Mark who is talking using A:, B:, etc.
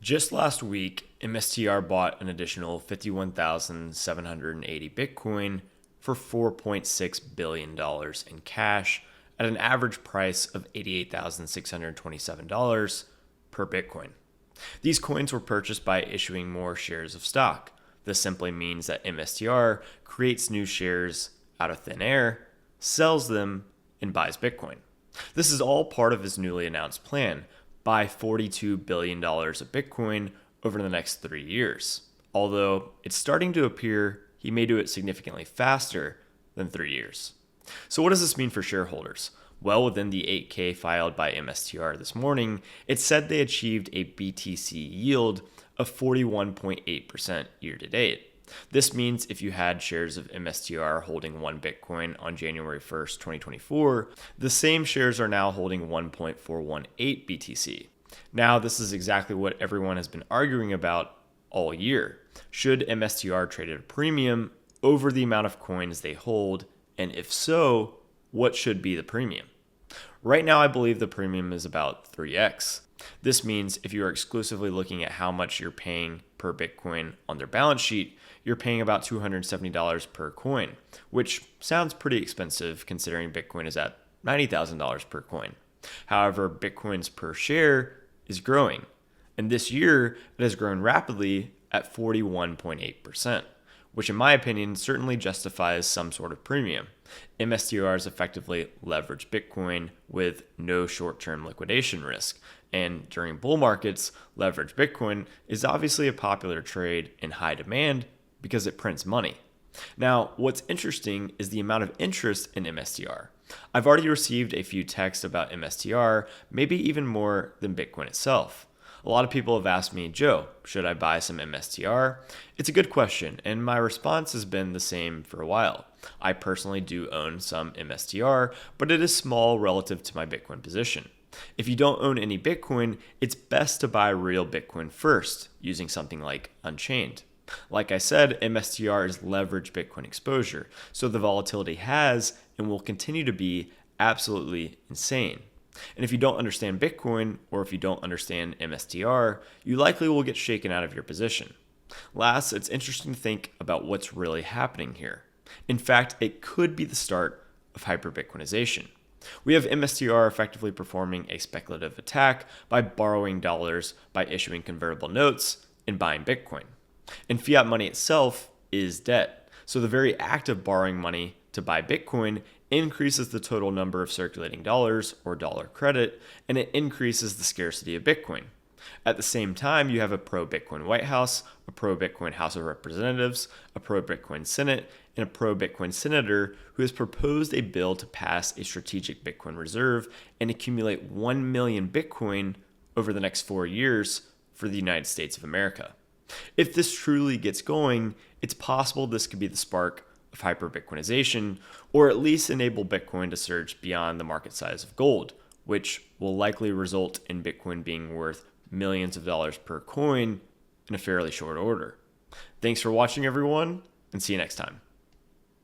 A: Just last week, MSTR bought an additional 51,780 Bitcoin for $4.6 billion in cash at an average price of $88,627 per Bitcoin. These coins were purchased by issuing more shares of stock. This simply means that MSTR creates new shares out of thin air, sells them, and buys Bitcoin. This is all part of his newly announced plan: buy $42 billion of Bitcoin over the next 3 years. Although it's starting to appear he may do it significantly faster than 3 years. So what does this mean for shareholders? Well, within the 8K filed by MSTR this morning, it said they achieved a BTC yield of 41.8% year to date. This means if you had shares of MSTR holding 1 Bitcoin on January 1st, 2024, the same shares are now holding 1.418 BTC. Now, this is exactly what everyone has been arguing about all year. Should MSTR trade at a premium over the amount of coins they hold? And if so, what should be the premium? Right now, I believe the premium is about 3x. This means if you are exclusively looking at how much you're paying per Bitcoin on their balance sheet, you're paying about $270 per coin, which sounds pretty expensive considering Bitcoin is at $90,000 per coin. However, Bitcoin's per share is growing, and this year it has grown rapidly at 41.8%, which in my opinion certainly justifies some sort of premium. MSTR is effectively leveraged Bitcoin with no short-term liquidation risk, and during bull markets, leveraged Bitcoin is obviously a popular trade in high demand because it prints money. Now, what's interesting is the amount of interest in MSTR. I've already received a few texts about MSTR, maybe even more than Bitcoin itself. A lot of people have asked me, Joe, should I buy some MSTR? It's a good question, and my response has been the same for a while. I personally do own some MSTR, but it is small relative to my Bitcoin position. If you don't own any Bitcoin, it's best to buy real Bitcoin first, using something like Unchained. Like I said, MSTR is leveraged Bitcoin exposure, so the volatility has and will continue to be absolutely insane. And if you don't understand Bitcoin, or if you don't understand MSTR, you likely will get shaken out of your position. Last, it's interesting to think about what's really happening here. In fact, it could be the start of hyperbitcoinization. We have MSTR effectively performing a speculative attack by borrowing dollars by issuing convertible notes and buying Bitcoin. And fiat money itself is debt. So the very act of borrowing money to buy Bitcoin increases the total number of circulating dollars, or dollar credit, and it increases the scarcity of Bitcoin. At the same time, you have a pro-Bitcoin White House, a pro-Bitcoin House of Representatives, a pro-Bitcoin Senate, and a pro-Bitcoin senator who has proposed a bill to pass a strategic Bitcoin reserve and accumulate 1 million Bitcoin over the next 4 years for the United States of America. If this truly gets going, it's possible this could be the spark of hyperbitcoinization, or at least enable Bitcoin to surge beyond the market size of gold, which will likely result in Bitcoin being worth millions of dollars per coin in a fairly short order. Thanks for watching, everyone, and see you next time.